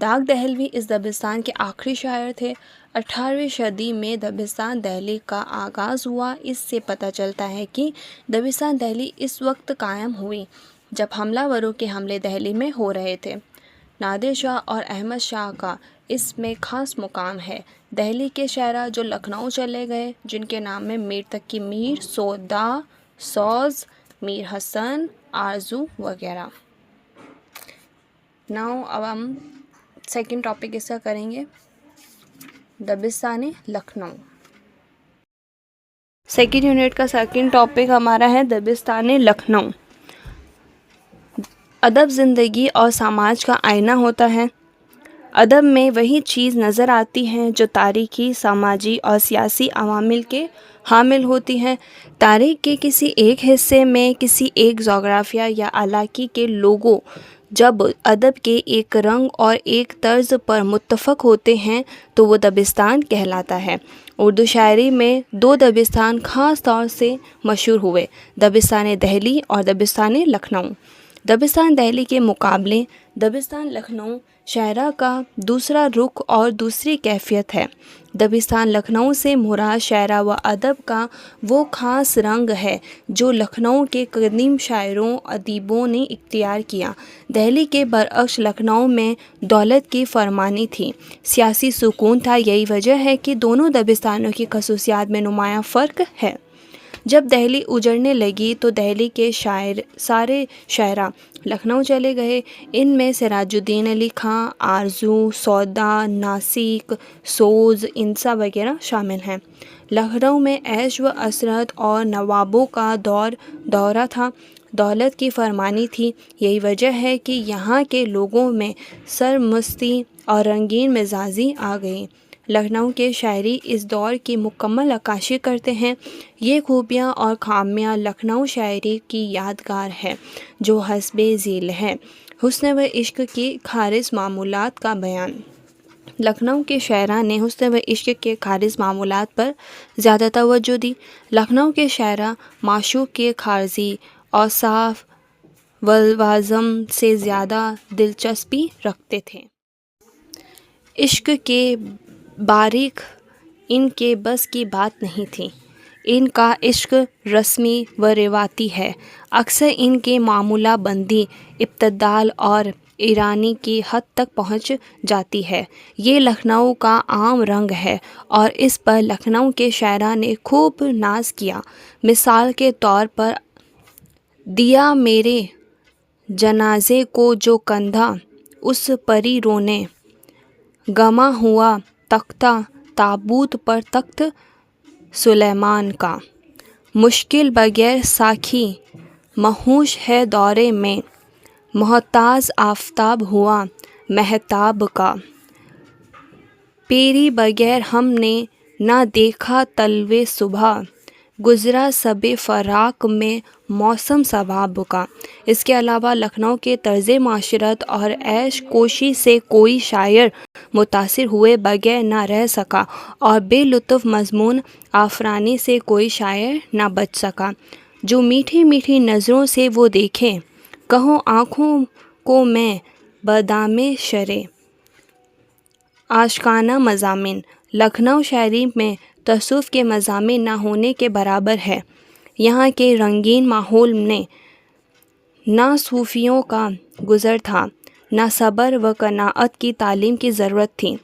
داغ دہلوی اس دبستان کے آخری شاعر تھے۔ 18ویں صدی میں دبستان دہلی کا آغاز ہوا۔ اس سے پتہ چلتا ہے کہ دبستان دہلی اس وقت قائم ہوئی جب حملہ وروں کے حملے دہلی میں ہو رہے تھے۔ نادر شاہ اور احمد شاہ کا اس میں خاص مقام ہے۔ دہلی کے شاعراں جو لکھنؤ چلے گئے، جن کے نام میں میر تقی میر، سودا سوز، میر حسن، آرزو وغیرہ۔ اب ہم سیکنڈ ٹاپک اس کا کریں گے، دبستان لکھنؤ۔ سیکنڈ یونٹ کا سیکنڈ ٹاپک ہمارا ہے دبستان لکھنؤ۔ ادب زندگی اور سماج کا آئینہ ہوتا ہے۔ ادب میں وہی چیز نظر آتی ہیں جو تاریخی، سماجی اور سیاسی عوامل کے حامل ہوتی ہیں۔ تاریخ کے کسی ایک حصے میں کسی ایک جغرافیہ یا علاقے کے لوگوں جب ادب کے ایک رنگ اور ایک طرز پر متفق ہوتے ہیں تو وہ دبستان کہلاتا ہے۔ اردو شاعری میں دو دبستان خاص طور سے مشہور ہوئے، دبستان دہلی اور دبستان لکھنؤ۔ دبستان دہلی کے مقابلے دبستان لکھنؤ شاعراں کا دوسرا رخ اور دوسری کیفیت ہے۔ دبستان لکھنؤ سے مراد شاعری و ادب کا وہ خاص رنگ ہے جو لکھنؤ کے قدیم شاعروں ادیبوں نے اختیار کیا۔ دہلی کے برعکس لکھنؤ میں دولت کی فراوانی تھی، سیاسی سکون تھا۔ یہی وجہ ہے کہ دونوں دبستانوں کی خصوصیات میں نمایاں فرق ہے۔ جب دہلی اجڑنے لگی تو دہلی کے سارے شاعراں لکھنؤ چلے گئے۔ ان میں سراج الدین علی خاں، آرزو، سودا، ناسک، سوز، انسا وغیرہ شامل ہیں۔ لکھنؤ میں عیش و عشرت اور نوابوں کا دورہ تھا، دولت کی فراوانی تھی۔ یہی وجہ ہے کہ یہاں کے لوگوں میں سرمستی اور رنگین مزاجی آ گئی۔ لکھنؤ کے شاعری اس دور کی مکمل عکاسی کرتے ہیں۔ یہ خوبیاں اور خامیاں لکھنؤ شاعری کی یادگار ہے جو حسب ذیل ہے۔ حسن و عشق کی خالص معمولات کا بیان۔ لکھنؤ کے شاعراں نے حسن و عشق کے خالص معمولات پر زیادہ توجہ دی۔ لکھنؤ کے شاعراں معشوق کے خارجی اوصاف والوازم سے زیادہ دلچسپی رکھتے تھے۔ عشق کے باریک ان کے بس کی بات نہیں تھی۔ ان کا عشق رسمی و روایتی ہے۔ اکثر ان کی معاملہ بندی ابتذال اور ایرانی کی حد تک پہنچ جاتی ہے۔ یہ لکھنؤ کا عام رنگ ہے اور اس پر لکھنؤ کے شاعراں نے خوب ناز کیا۔ مثال کے طور پر دیا میرے جنازے کو جو کندھا، اس پری رونے گما ہوا تختہ، تابوت پر تخت سلیمان کا، مشکل بغیر ساکھی مہوش ہے دورے میں، محتاج آفتاب ہوا مہتاب کا، پیری بغیر ہم نے نہ دیکھا طلوع صبح، گزرا شب فراق میں موسم شباب کا۔ اس کے علاوہ لکھنؤ کے طرز معیشت اور عیش کوشی سے کوئی شاعر متاثر ہوئے بغیر نہ رہ سکا اور بے لطف مضمون آفرینی سے کوئی شاعر نہ بچ سکا۔ جو میٹھی میٹھی نظروں سے وہ دیکھے، کہوں آنکھوں کو میں بادام شرے، عاشقانہ مضامین۔ لکھنؤ شاعری میں تصوف کے مضامین نہ ہونے کے برابر ہے۔ یہاں کے رنگین ماحول میں نہ صوفیوں کا گزر تھا، نہ صبر و قناعت کی تعلیم کی ضرورت تھی۔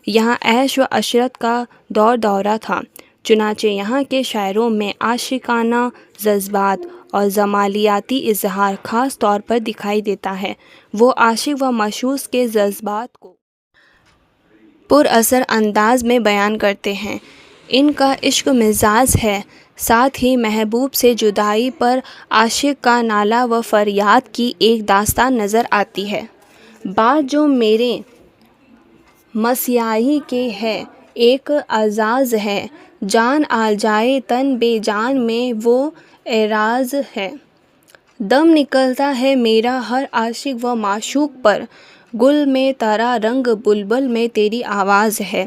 یہاں عیش و عشرت کا دورہ تھا، چنانچہ یہاں کے شاعروں میں عاشقانہ جذبات اور جمالیاتی اظہار خاص طور پر دکھائی دیتا ہے۔ وہ عاشق و معشوق کے جذبات کو پر اثر انداز میں بیان کرتے ہیں۔ ان کا عشق مزاج ہے، ساتھ ہی محبوب سے جدائی پر عاشق کا نالہ و فریاد کی ایک داستان نظر آتی ہے۔ بات جو میرے مسیحائی کے ہے ایک اعزاز ہے، جان آ جائے تن بے جان میں وہ اعراض ہے، دم نکلتا ہے میرا ہر عاشق و معشوق پر، گل میں تیرا رنگ بلبل میں تیری آواز ہے،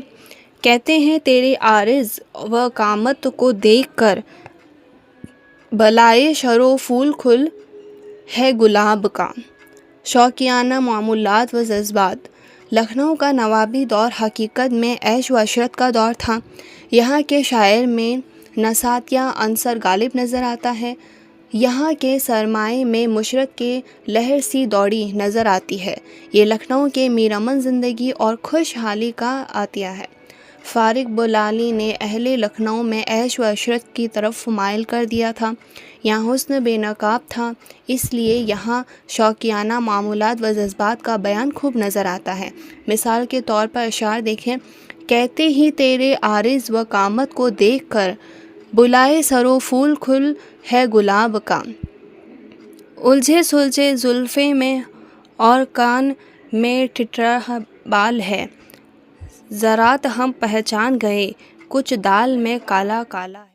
کہتے ہیں تیرے عارض و قامت کو دیکھ کر بالائے شر و پھول کھل ہے گلاب کا۔ شوقیانہ معاملات و جذبات۔ لکھنؤ کا نوابی دور حقیقت میں عیش و عشرت کا دور تھا۔ یہاں کے شاعر میں نساتیہ عنصر غالب نظر آتا ہے۔ یہاں کے سرمائے میں مشرت کی لہر سی دوڑی نظر آتی ہے۔ یہ لکھنؤ کے میر امن زندگی اور خوشحالی کا عطیہ ہے۔ فارغ بلالی نے اہل لکھنؤ میں عیش و عشرت کی طرف مائل کر دیا تھا۔ یہاں حسن بے نقاب تھا، اس لیے یہاں شوقیانہ معمولات و جذبات کا بیان خوب نظر آتا ہے۔ مثال کے طور پر اشعار دیکھیں۔ کہتے ہی تیرے عارض و قامت کو دیکھ کر بلائے سر و پھول کھل ہے گلاب کا، الجھے سلجھے زلفیں میں اور کان میں ٹھٹرا بال ہے، ذرات ہم پہچان گئے کچھ دال میں کالا کالا ہے۔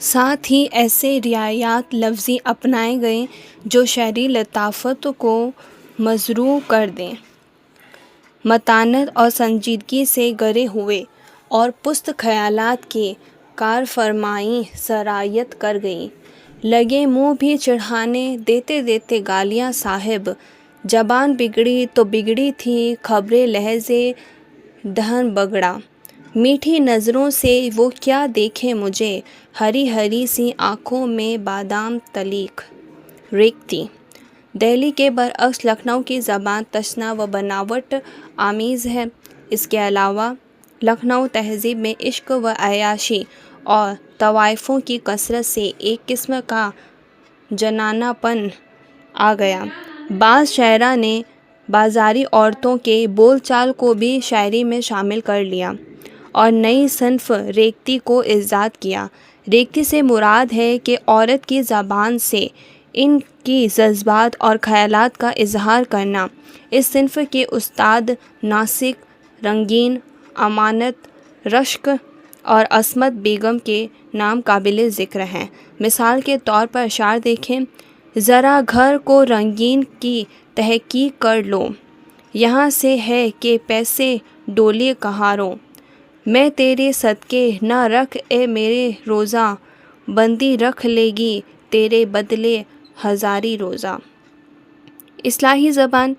ساتھ ہی ایسے رعایات لفظی اپنائے گئے جو شعری لطافت کو مزرو کر دیں، متانت اور سنجیدگی سے گرے ہوئے اور پست خیالات کی کارفرمائی سرایت کر گئیں۔ لگے منہ بھی چڑھانے دیتے دیتے گالیاں صاحب، زبان بگڑی تو بگڑی تھی خبریں لہجے دہن بگڑا، میٹھی نظروں سے وہ کیا دیکھے مجھے، ہری ہری سی آنکھوں میں بادام تلیخ ریختیں۔ دہلی کے برعکس لکھنؤ کی زبان تشنہ و بناوٹ آمیز ہے۔ اس کے علاوہ لکھنؤ تہذیب میں عشق و عیاشی اور طوائفوں کی کثرت سے ایک قسم کا جنانہ پن آ گیا۔ بعض شاعراں نے بازاری عورتوں کے بول چال کو بھی شاعری میں شامل کر لیا اور نئی صنف ریختی کو ایجاد کیا۔ ریختی سے مراد ہے کہ عورت کی زبان سے ان کی جذبات اور خیالات کا اظہار کرنا۔ اس صنف کے استاد ناسک، رنگین، امانت رشک اور عصمت بیگم کے نام قابل ذکر ہیں۔ مثال کے طور پر اشعار دیکھیں۔ ذرا گھر کو رنگین کی تحقیق کر لو، یہاں سے ہے کہ پیسے ڈولے کہاڑوں، میں تیرے صدقے نہ رکھ اے میرے روزہ، بندی رکھ لے گی تیرے بدلے ہزاری روزہ۔ اصطلاحی زبان۔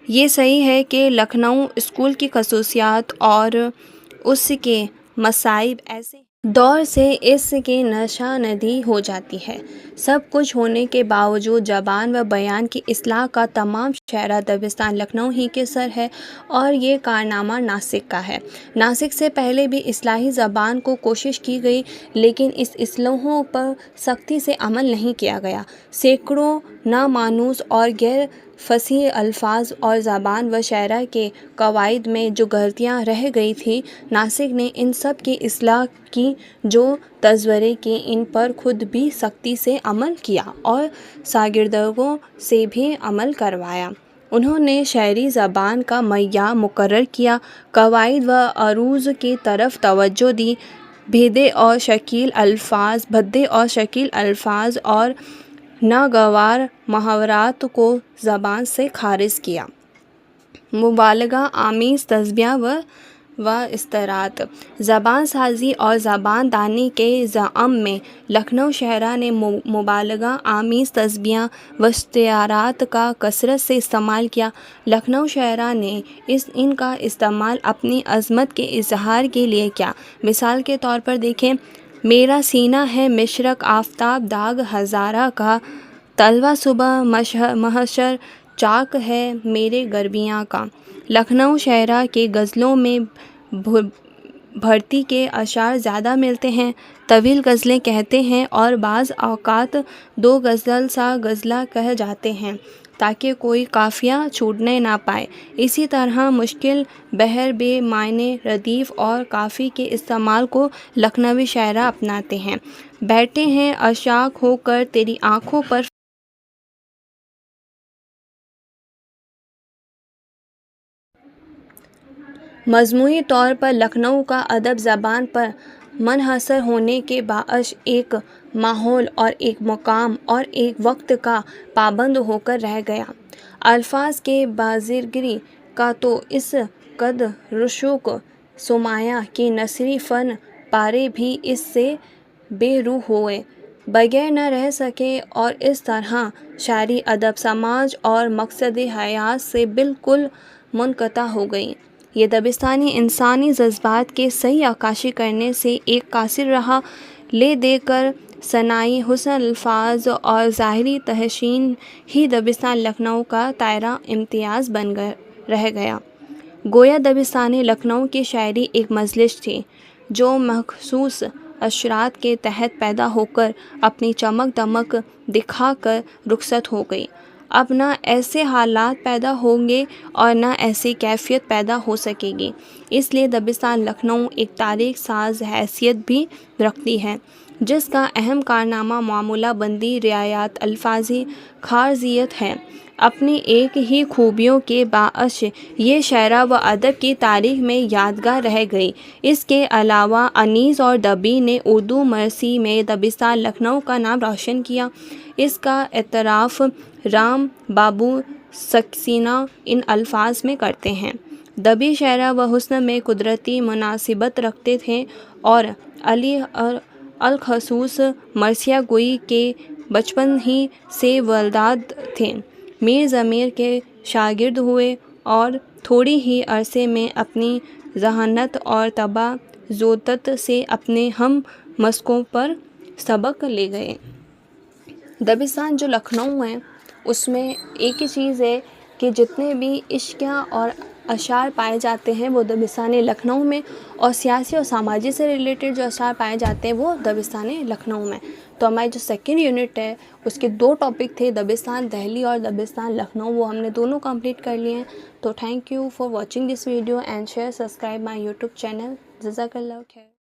یہ صحیح ہے کہ لکھنؤ اسکول کی خصوصیات اور اس کے مصائب ایسے دور سے اس کی نشاندہی ہو جاتی ہے۔ سب کچھ ہونے کے باوجود زبان و بیان کی اصلاح کا تمام شعرا دبستان لکھنؤ ہی کے سر ہے، اور یہ کارنامہ ناسک کا ہے۔ ناسک سے پہلے بھی اصلاحی زبان کو کوشش کی گئی، لیکن اس اصلاحوں پر سختی سے عمل نہیں کیا گیا۔ سینکڑوں نامانوس اور غیر فصیح الفاظ اور زبان و شاعری کے قواعد میں جو غلطیاں رہ گئی تھیں، ناسک نے ان سب کی اصلاح کی۔ جو تصورے کہ ان پر خود بھی سختی سے عمل کیا اور شاگردوں سے بھی عمل کروایا۔ انہوں نے شعری زبان کا معیار مقرر کیا، قواعد و عروض کی طرف توجہ دی، بھدے اور شکیل الفاظ اور ناگوار محاورات کو زبان سے خارج کیا۔ مبالغہ آمیز تشبیہ و استعارات۔ زبان سازی اور زبان دانی کے زعم میں لکھنؤ شاعراں نے مبالغہ آمیز تشبیہ و استعارات کا کثرت سے استعمال کیا۔ لکھنؤ شاعراں نے ان کا استعمال اپنی عظمت کے اظہار کے لیے کیا۔ مثال کے طور پر دیکھیں۔ میرا سینہ ہے مشرق آفتاب داغ ہزارہ کا، طلوع صبح محشر چاک ہے میرے گربیاں کا۔ لکھنؤ شاعراں کے غزلوں میں بھرتی کے اشعار زیادہ ملتے ہیں۔ طویل غزلیں کہتے ہیں اور بعض اوقات دو غزل سا غزلہ کہہ جاتے ہیں تاکہ کوئی قافیہ چھوٹنے نہ پائے۔ اسی طرح مشکل بحر بے معنی ردیف اور قافیے کے استعمال کو لکھنوی شاعراں اپناتے ہیں۔ بیٹھے ہیں عشاق ہو کر تیری آنکھوں پر مجموعی طور پر لکھنؤ کا ادب زبان پر منحصر ہونے کے باعث ایک ماحول اور ایک مقام اور ایک وقت کا پابند ہو کر رہ گیا۔ الفاظ کی بازرگی کا تو اس قدر رشک سمایا کہ نثری فن پارے بھی اس سے بے روح ہوئے بغیر نہ رہ سکے، اور اس طرح شعری ادب سماج اور مقصد حیات سے بالکل منقطع ہو گئیں۔ یہ دبستانی انسانی جذبات کے صحیح عکاسی کرنے سے ایک قاصر رہا لے دے کر ثنائی حسن الفاظ اور ظاہری تحسین ہی دبستان لکھنؤ کا دائرہ امتیاز بن رہ گیا۔ گویا دبستان لکھنؤ کی شاعری ایک مجلس تھی جو مخصوص اثرات کے تحت پیدا ہو کر اپنی چمک دمک دکھا کر رخصت ہو گئی۔ اب نہ ایسے حالات پیدا ہوں گے اور نہ ایسی کیفیت پیدا ہو سکے گی۔ اس لیے دبستان لکھنؤ ایک تاریخ ساز حیثیت بھی رکھتی ہے، جس کا اہم کارنامہ معاملہ بندی، رعایت الفاظی خارجیت ہے۔ اپنی ایک ہی خوبیوں کے باعث یہ شاعری و ادب کی تاریخ میں یادگار رہ گئی۔ اس کے علاوہ انیس اور دبی نے اردو مرثی میں دبستان لکھنؤ کا نام روشن کیا۔ اس کا اعتراف رام بابو سکسینہ ان الفاظ میں کرتے ہیں: دبی شاعری و حسن میں قدرتی مناسبت رکھتے تھے اور علی الخصوص مرثیہ گوئی کے بچپن ہی سے والداد تھے۔ میر ضمیر کے شاگرد ہوئے اور تھوڑی ہی عرصے میں اپنی ذہانت اور طبع ذوقت سے اپنے ہم مسکوں پر سبق لے گئے۔ دبستان جو لکھنؤ ہے اس میں ایک ہی چیز ہے کہ جتنے بھی عشقیہ اور اشعار پائے جاتے ہیں وہ دبستان لکھنؤ میں، اور سیاسی اور سماجی سے ریلیٹڈ جو اشعار پائے جاتے ہیں وہ دبستان لکھنؤ میں۔ تو ہماری جو سیکنڈ یونٹ ہے اس کے 2 ٹاپک تھے، دبستان دہلی اور دبستان لکھنؤ، وہ ہم نے دونوں کمپلیٹ کر لیے ہیں۔ تو thank you for watching this video and share subscribe my YouTube channel. جزاک اللہ خیر۔